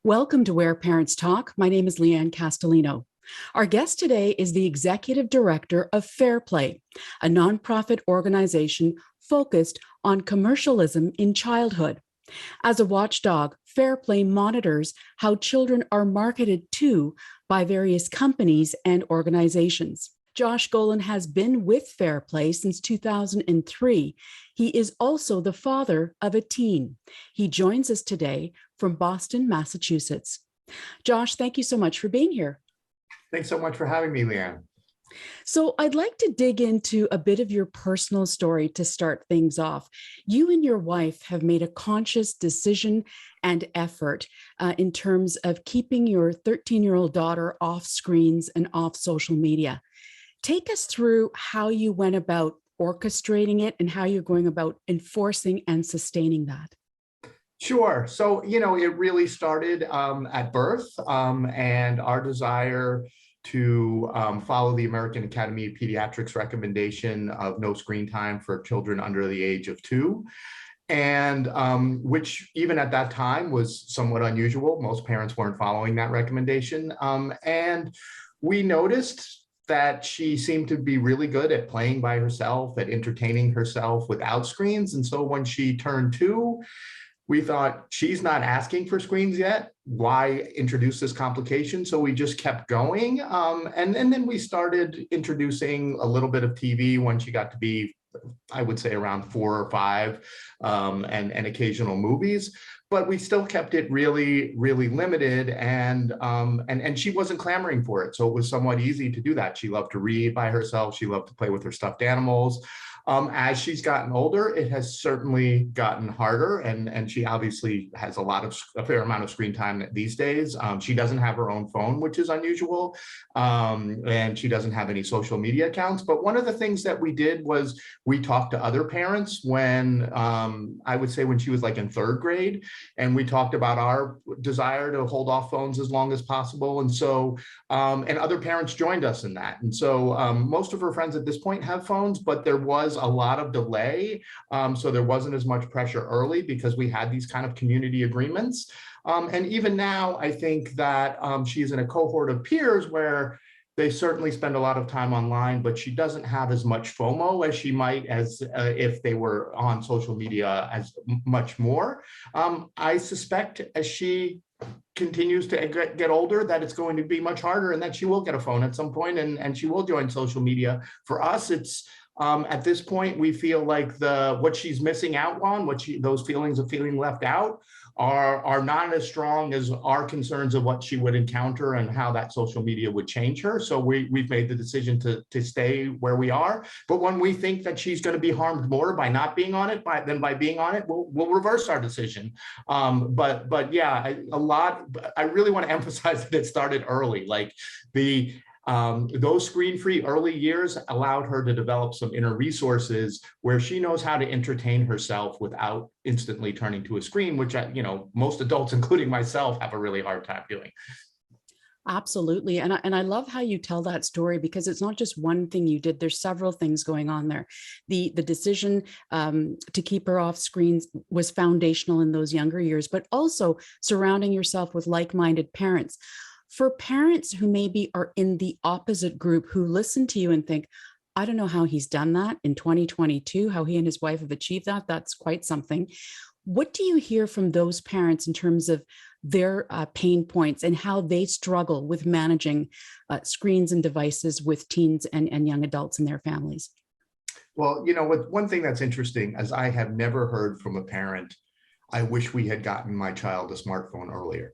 Welcome to Where Parents Talk. My name is Leanne Castellino. Our guest today is the Executive Director of Fair Play, a nonprofit organization focused on commercialism in childhood. As a watchdog, Fair Play monitors how children are marketed to by various companies and organizations. Josh Golan has been with Fair Play since 2003. He is also the father of a teen. He joins us today from Boston, Massachusetts. Josh, thank you so much for being here. Thanks so much for having me, Leanne. So I'd like to dig into a bit of your personal story to start things off. You and your wife have made a conscious decision and effort in terms of keeping your 13-year-old daughter off screens and off social media. Take us through how you went about orchestrating it and how you're going about enforcing and sustaining that. Sure. So, it really started at birth and our desire to follow the American Academy of Pediatrics recommendation of no screen time for children under the age of 2. And which even at that time was somewhat unusual. Most parents weren't following that recommendation. And we noticed that she seemed to be really good at playing by herself, at entertaining herself without screens. And so when she turned 2, we thought, she's not asking for screens yet. Why introduce this complication? So we just kept going. And then we started introducing a little bit of TV when she got to be, I would say, around 4 or 5, and occasional movies. But we still kept it really, really limited, and she wasn't clamoring for it. So it was somewhat easy to do that. She loved to read by herself. She loved to play with her stuffed animals. As she's gotten older, it has certainly gotten harder, and she obviously has a fair amount of screen time these days. She doesn't have her own phone, which is unusual, and she doesn't have any social media accounts. But one of the things that we did was we talked to other parents when I would say when she was like in 3rd grade, and we talked about our desire to hold off phones as long as possible. And so, and other parents joined us in that. And so most of her friends at this point have phones, but there was a lot of delay. So there wasn't as much pressure early because we had these kind of community agreements. And even now, I think that she's in a cohort of peers where they certainly spend a lot of time online, but she doesn't have as much FOMO as she might as if they were on social media as much more. I suspect as she continues to get older that it's going to be much harder and that she will get a phone at some point and she will join social media. For us, it's at this point, we feel like what she's missing out on, those feelings of feeling left out are not as strong as our concerns of what she would encounter and how that social media would change her. So we've made the decision to stay where we are. But when we think that she's going to be harmed more by not being on it than by being on it, we'll reverse our decision. But yeah, I really want to emphasize that it started early. Like those screen-free early years allowed her to develop some inner resources where she knows how to entertain herself without instantly turning to a screen, which most adults, including myself, have a really hard time doing. Absolutely. And I love how you tell that story because it's not just one thing you did. There's several things going on there. The decision to keep her off screens was foundational in those younger years, but also surrounding yourself with like-minded parents. For parents who maybe are in the opposite group, who listen to you and think, I don't know how he's done that in 2022, how he and his wife have achieved that. That's quite something. What do you hear from those parents in terms of their pain points and how they struggle with managing screens and devices with teens and young adults and their families? Well, one thing that's interesting is I have never heard from a parent, I wish we had gotten my child a smartphone earlier.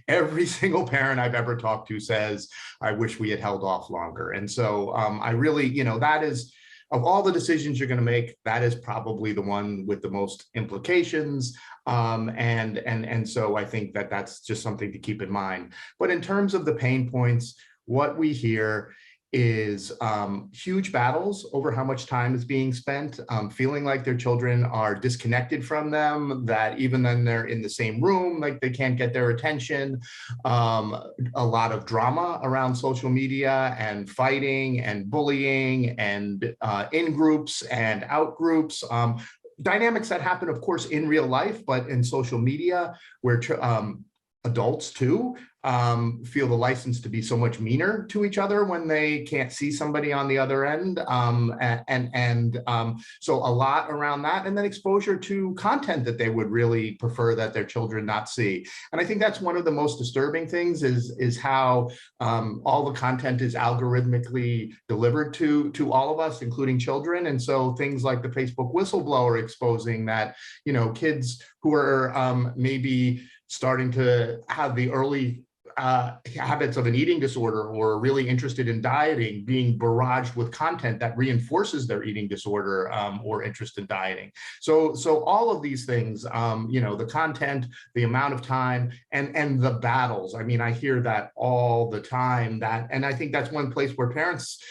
Every single parent I've ever talked to says, I wish we had held off longer. And so I really, that is, of all the decisions you're going to make, that is probably the one with the most implications. And so I think that that's just something to keep in mind. But in terms of the pain points, what we hear is huge battles over how much time is being spent, feeling like their children are disconnected from them, that even then they're in the same room, like they can't get their attention, a lot of drama around social media and fighting and bullying and in groups and out groups. dynamics that happen, of course, in real life, but in social media, where adults too feel the license to be so much meaner to each other when they can't see somebody on the other end. So a lot around that, and then exposure to content that they would really prefer that their children not see. And I think that's one of the most disturbing things is how all the content is algorithmically delivered to all of us, including children. And so things like the Facebook whistleblower exposing that, kids who are maybe starting to have the early habits of an eating disorder or really interested in dieting being barraged with content that reinforces their eating disorder or interest in dieting. So all of these things, the content, the amount of time, and the battles. I mean, I hear that all the time. And I think that's one place where parents,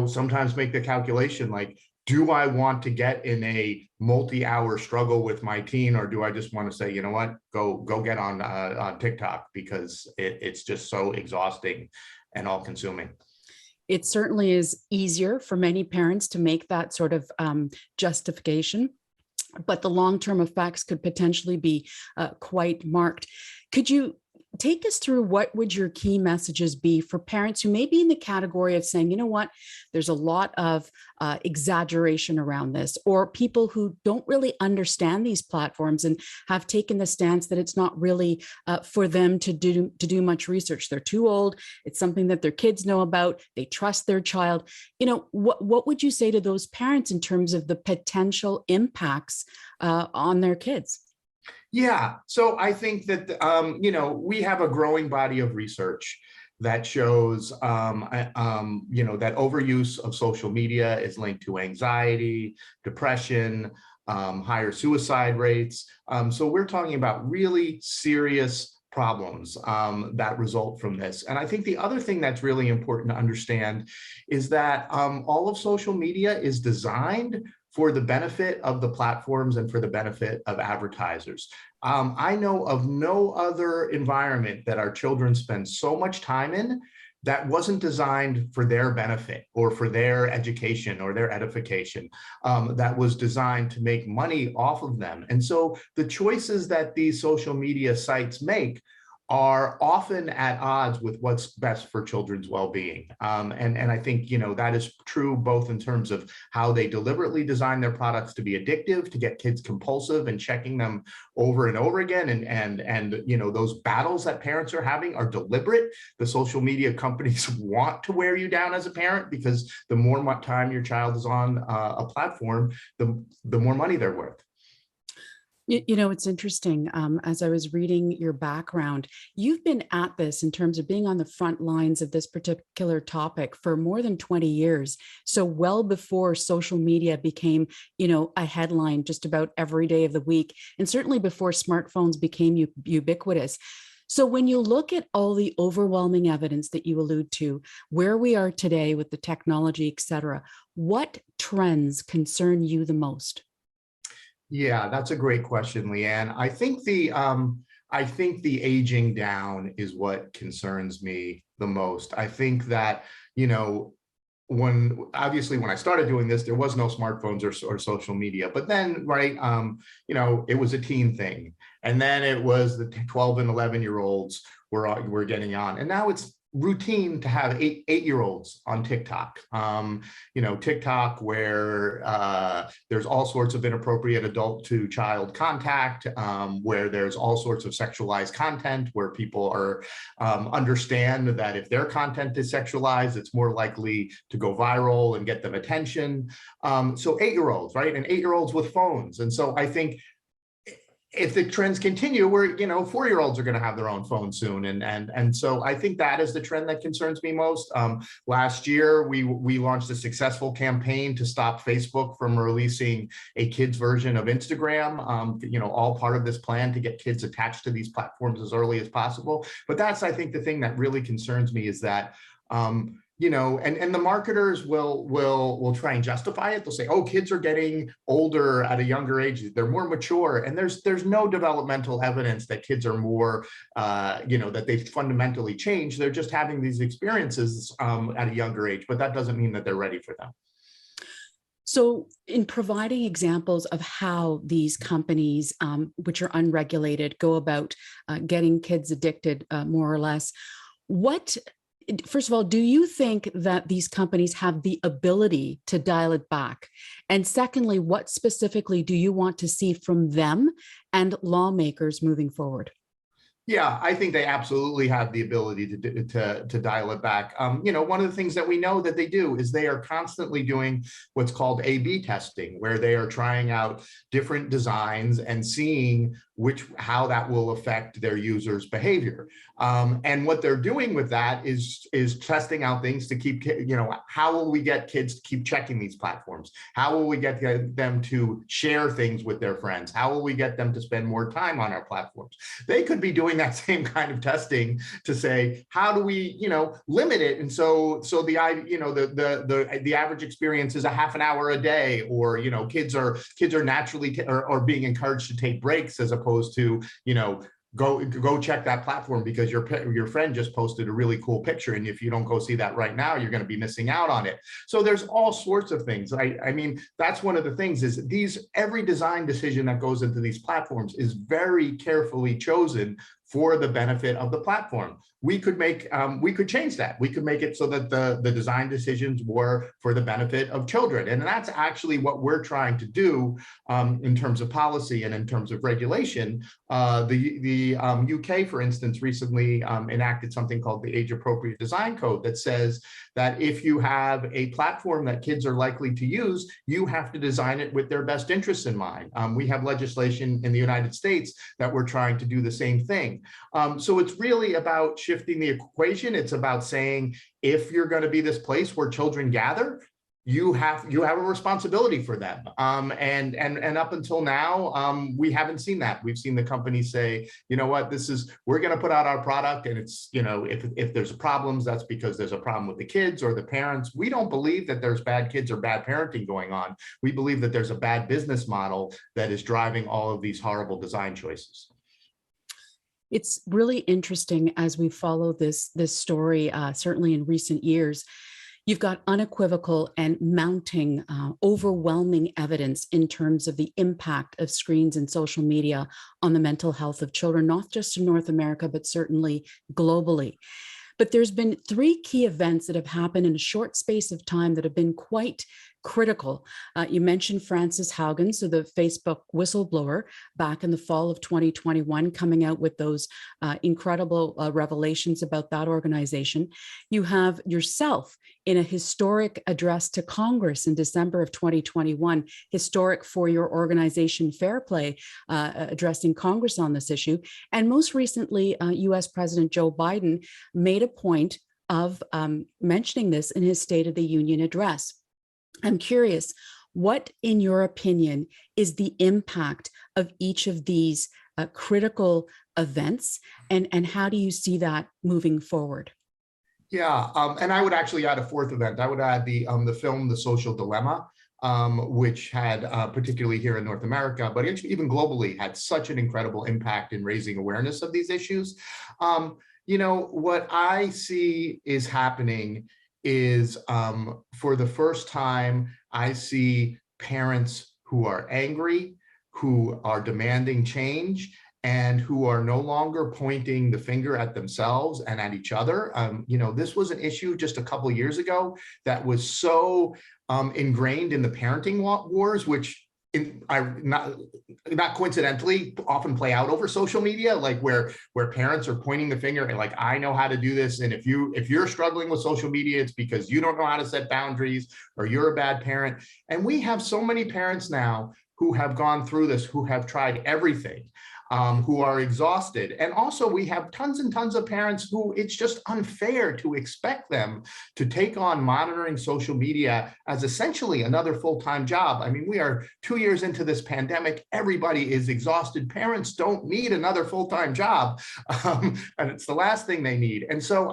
sometimes make the calculation like, do I want to get in a multi-hour struggle with my teen, or do I just want to say, you know what, go get on TikTok, because it's just so exhausting and all-consuming. It certainly is easier for many parents to make that sort of justification, but the long-term effects could potentially be quite marked. Could you take us through what would your key messages be for parents who may be in the category of saying, you know what, there's a lot of exaggeration around this, or people who don't really understand these platforms and have taken the stance that it's not really for them to do much research. They're too old. It's something that their kids know about. They trust their child. What would you say to those parents in terms of the potential impacts on their kids? Yeah, so I think that, we have a growing body of research that shows, that overuse of social media is linked to anxiety, depression, higher suicide rates. So we're talking about really serious problems that result from this. And I think the other thing that's really important to understand is that all of social media is designed for the benefit of the platforms and for the benefit of advertisers. I know of no other environment that our children spend so much time in that wasn't designed for their benefit or for their education or their edification, that was designed to make money off of them. And so the choices that these social media sites make are often at odds with what's best for children's well-being. And I think, that is true both in terms of how they deliberately design their products to be addictive, to get kids compulsive and checking them over and over again. And those battles that parents are having are deliberate. The social media companies want to wear you down as a parent, because the more time your child is on a platform, the more money they're worth. It's interesting. As I was reading your background, you've been at this in terms of being on the front lines of this particular topic for more than 20 years. So well before social media became, a headline just about every day of the week, and certainly before smartphones became ubiquitous. So when you look at all the overwhelming evidence that you allude to, where we are today with the technology, et cetera, what trends concern you the most? Yeah, that's a great question, Leanne. I think the aging down is what concerns me the most. I think that, when I started doing this, there was no smartphones or social media, but then, right, it was a teen thing. And then it was the 12 and 11-year-olds were getting on. And now it's routine to have eight-year-olds on TikTok. TikTok, where there's all sorts of inappropriate adult to child contact, where there's all sorts of sexualized content, where people are understand that if their content is sexualized, it's more likely to go viral and get them attention. So 8-year-olds, right? And 8-year-olds with phones. And so I think if the trends continue, where 4-year-olds are going to have their own phone soon, and so I think that is the trend that concerns me most. Last year, we launched a successful campaign to stop Facebook from releasing a kids version of Instagram. All part of this plan to get kids attached to these platforms as early as possible. But that's, I think, the thing that really concerns me is that. And the marketers will try and justify it. They'll say, oh, kids are getting older at a younger age. They're more mature. And there's no developmental evidence that kids are more, that they've fundamentally changed. They're just having these experiences at a younger age, but that doesn't mean that they're ready for them. So, in providing examples of how these companies, which are unregulated, go about getting kids addicted, more or less, what, first of all, do you think that these companies have the ability to dial it back? And secondly, what specifically do you want to see from them and lawmakers moving forward? Yeah, I think they absolutely have the ability to dial it back. One of the things that we know that they do is they are constantly doing what's called A/B testing, where they are trying out different designs and seeing how that will affect their users' behavior. And what they're doing with that is testing out things to keep, how will we get kids to keep checking these platforms? How will we get them to share things with their friends? How will we get them to spend more time on our platforms? They could be doing that same kind of testing to say, how do we, limit it? And so the average experience is a half an hour a day, or, kids are naturally or being encouraged to take breaks as opposed to, go check that platform because your friend just posted a really cool picture, and if you don't go see that right now, you're going to be missing out on it. So there's all sorts of things. I mean, that's one of the things is every design decision that goes into these platforms is very carefully chosen for the benefit of the platform. We could change that. We could make it so that the design decisions were for the benefit of children. And that's actually what we're trying to do in terms of policy and in terms of regulation. The UK, for instance, recently enacted something called the Age Appropriate Design Code that says that if you have a platform that kids are likely to use, you have to design it with their best interests in mind. We have legislation in the United States that we're trying to do the same thing. So it's really about shifting the equation. It's about saying, if you're going to be this place where children gather, you have a responsibility for them. And up until now, we haven't seen that. We've seen the companies say, you know what, we're going to put out our product, and it's, if there's problems, that's because there's a problem with the kids or the parents. We don't believe that there's bad kids or bad parenting going on. We believe that there's a bad business model that is driving all of these horrible design choices. It's really interesting as we follow this story, certainly in recent years. You've got unequivocal and mounting, overwhelming evidence in terms of the impact of screens and social media on the mental health of children, not just in North America, but certainly globally. But there's been three key events that have happened in a short space of time that have been quite critical. You mentioned Frances Haugen, so the Facebook whistleblower, back in the fall of 2021, coming out with those incredible revelations about that organization. You have yourself in a historic address to Congress in December of 2021, historic for your organization, Fair Play, addressing Congress on this issue. And most recently, US President Joe Biden made a point of mentioning this in his State of the Union address. I'm curious, what, in your opinion, is the impact of each of these critical events, and how do you see that moving forward? Yeah, and I would actually add a fourth event. I would add the film The Social Dilemma, which had, particularly here in North America, but even globally, had such an incredible impact in raising awareness of these issues. What I see is happening is, for the first time, I see parents who are angry, who are demanding change, and who are no longer pointing the finger at themselves and at each other. This was an issue just a couple of years ago that was so ingrained in the parenting wars, which not coincidentally often play out over social media, like where parents are pointing the finger and like, I know how to do this, and if you're struggling with social media, it's because you don't know how to set boundaries or you're a bad parent. And we have so many parents now who have gone through this, who have tried everything, who are exhausted. And also we have tons and tons of parents who it's just unfair to expect them to take on monitoring social media as essentially another full-time job. I mean, we are 2 years into this pandemic. Everybody is exhausted. Parents don't need another full-time job. And it's the last thing they need. And so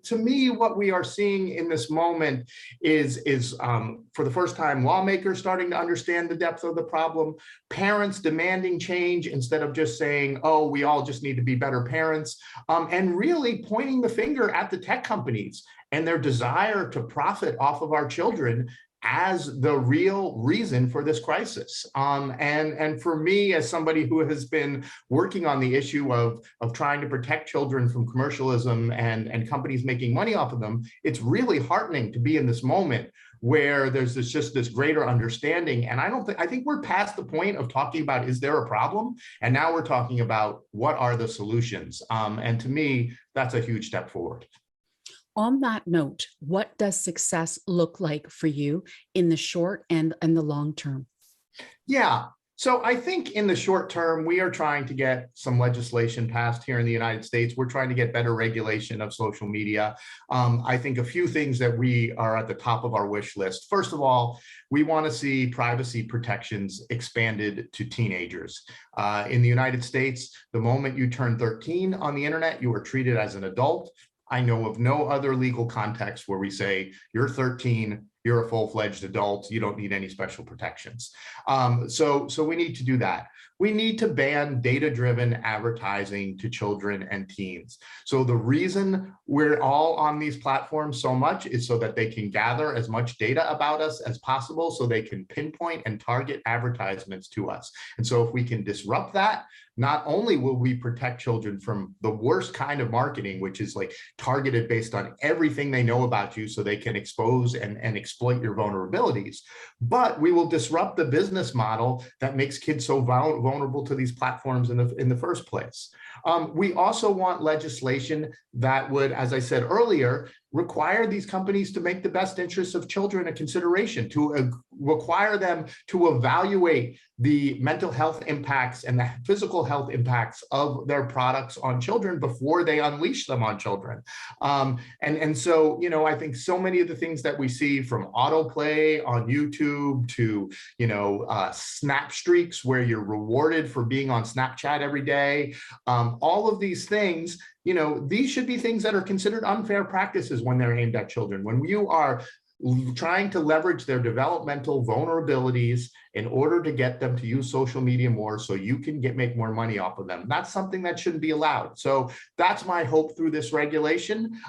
to me, what we are seeing in this moment is for the first time, lawmakers starting to understand the depth of the problem, parents demanding change instead of just saying, oh, we all just need to be better parents, and really pointing the finger at the tech companies and their desire to profit off of our children, as the real reason for this crisis. And for me, as somebody who has been working on the issue of trying to protect children from commercialism and companies making money off of them, it's really heartening to be in this moment where there's just this greater understanding. And I think we're past the point of talking about, is there a problem? And now we're talking about what are the solutions? And to me, that's a huge step forward. On that note, what does success look like for you in the short and the long term? Yeah. So I think in the short term, we are trying to get some legislation passed here in the United States. We're trying to get better regulation of social media. I think a few things that we are at the top of our wish list. First of all, we want to see privacy protections expanded to teenagers. In the United States, the moment you turn 13 on the internet, you are treated as an adult. I know of no other legal context where we say you're 13, you're a full-fledged adult, you don't need any special protections. So we need to do that. We need to ban data-driven advertising to children and teens. So the reason we're all on these platforms so much is so that they can gather as much data about us as possible so they can pinpoint and target advertisements to us. And so if we can disrupt that, not only will we protect children from the worst kind of marketing, which is like targeted based on everything they know about you so they can expose and exploit your vulnerabilities, but we will disrupt the business model that makes kids so vulnerable to these platforms in the first place. We also want legislation that would, as I said earlier, require these companies to make the best interests of children a consideration, to require them to evaluate the mental health impacts and the physical health impacts of their products on children before they unleash them on children. And so, you know, I think so many of the things that we see, from autoplay on YouTube to, you know, snap streaks where you're rewarded for being on Snapchat every day, all of these things, you know, these should be things that are considered unfair practices when they're aimed at children. When you are trying to leverage their developmental vulnerabilities in order to get them to use social media more so you can make more money off of them, that's something that shouldn't be allowed. So that's my hope through this regulation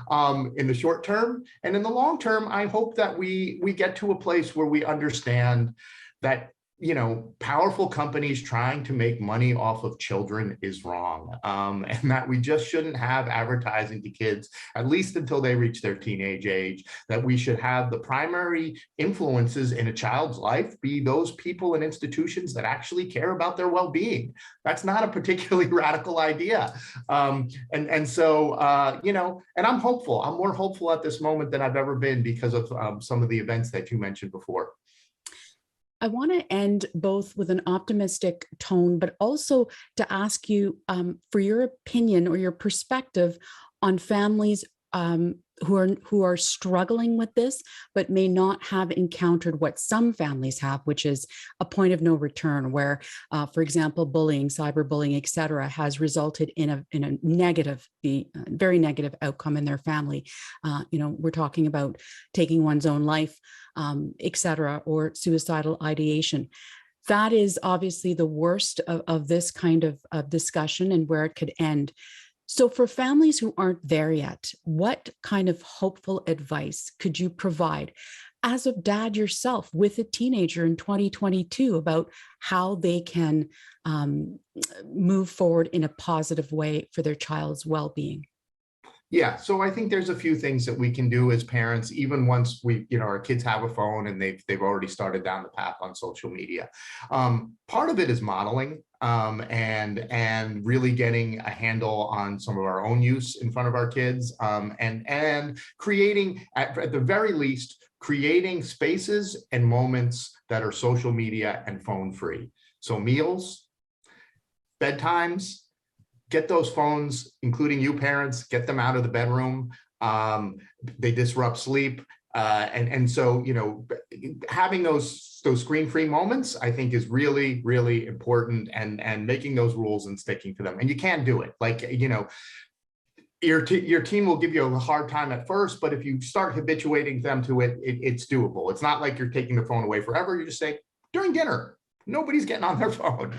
in the short term. And in the long term, I hope that we get to a place where we understand that, you know, powerful companies trying to make money off of children is wrong, and that we just shouldn't have advertising to kids, at least until they reach their teenage age, that we should have the primary influences in a child's life be those people and institutions that actually care about their well-being. That's not a particularly radical idea. So, you know, and I'm hopeful. I'm more hopeful at this moment than I've ever been because of some of the events that you mentioned before. I want to end both with an optimistic tone, but also to ask you for your opinion or your perspective on families who are struggling with this, but may not have encountered what some families have, which is a point of no return, where, for example, bullying, cyberbullying, et cetera, has resulted in a negative, very negative outcome in their family. You know, we're talking about taking one's own life, et cetera, or suicidal ideation. That is obviously the worst of this kind of discussion and where it could end. So for families who aren't there yet, what kind of hopeful advice could you provide as a dad yourself with a teenager in 2022 about how they can move forward in a positive way for their child's well-being? Yeah, so I think there's a few things that we can do as parents, even once our kids have a phone and they've already started down the path on social media. Part of it is modeling and really getting a handle on some of our own use in front of our kids, and creating, at the very least, creating spaces and moments that are social media and phone free. So meals, bedtimes. Get those phones, including you parents, get them out of the bedroom. They disrupt sleep. And so, you know, having those screen-free moments, I think, is really, really important, and making those rules and sticking to them. And you can do it. Like, you know, your team will give you a hard time at first, but if you start habituating them to it, it's doable. It's not like you're taking the phone away forever. You just say, during dinner, Nobody's getting on their phone.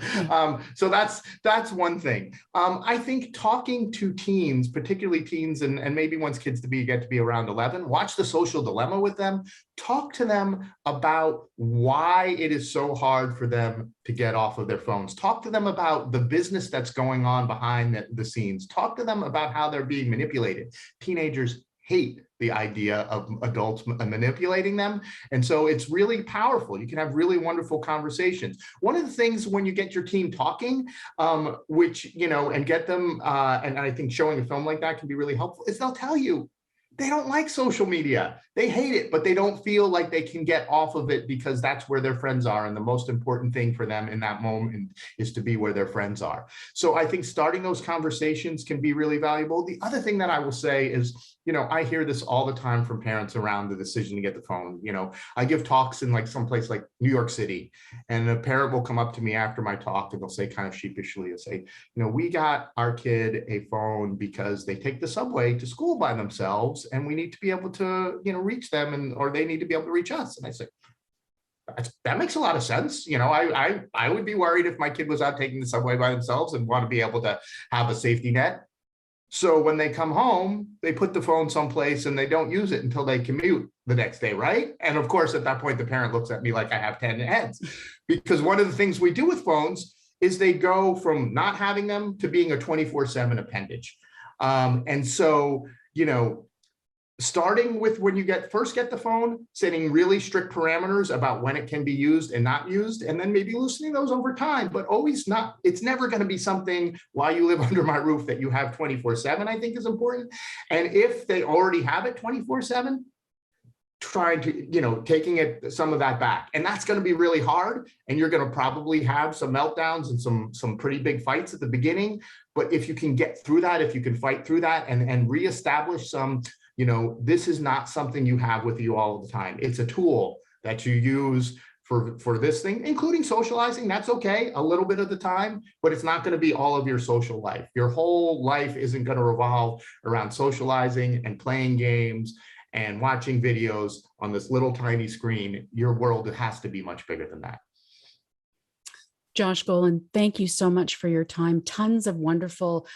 So that's one thing. I think talking to teens, particularly teens, and maybe once kids get to be around 11, watch The Social Dilemma with them. Talk to them about why it is so hard for them to get off of their phones. Talk to them about the business that's going on behind the scenes. Talk to them about how they're being manipulated. Teenagers hate the idea of adults manipulating them. And so it's really powerful. You can have really wonderful conversations. One of the things when you get your team talking, which, and get them, and I think showing a film like that can be really helpful, is they'll tell you they don't like social media. They hate it, but they don't feel like they can get off of it because that's where their friends are. And the most important thing for them in that moment is to be where their friends are. So I think starting those conversations can be really valuable. The other thing that I will say is, I hear this all the time from parents around the decision to get the phone. I give talks in like someplace like New York City, and a parent will come up to me after my talk and they'll say kind of sheepishly, they'll say, we got our kid a phone because they take the subway to school by themselves and we need to be able to, reach them, or they need to be able to reach us. And I say, that makes a lot of sense. I would be worried if my kid was out taking the subway by themselves and want to be able to have a safety net. So when they come home, they put the phone someplace and they don't use it until they commute the next day, right? And of course, at that point, the parent looks at me like I have 10 heads, because one of the things we do with phones is they go from not having them to being a 24/7 appendage. And so, starting with when you first get the phone, setting really strict parameters about when it can be used and not used, and then maybe loosening those over time, but always not, it's never going to be something while you live under my roof that you have 24/7, I think is important. And if they already have it 24/7, trying to, taking some of that back. And that's going to be really hard. And you're going to probably have some meltdowns and some pretty big fights at the beginning. But if you can get through that, if you can fight through that and reestablish some, this is not something you have with you all the time. It's a tool that you use for this thing, including socializing. That's okay, a little bit of the time, but it's not going to be all of your social life. Your whole life isn't going to revolve around socializing and playing games and watching videos on this little tiny screen. Your world has to be much bigger than that. Josh Golan, thank you so much for your time. Tons of wonderful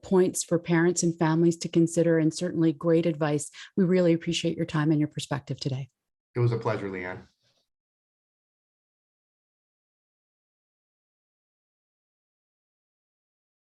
points for parents and families to consider, and certainly great advice. We really appreciate your time and your perspective today. It was a pleasure, Leanne.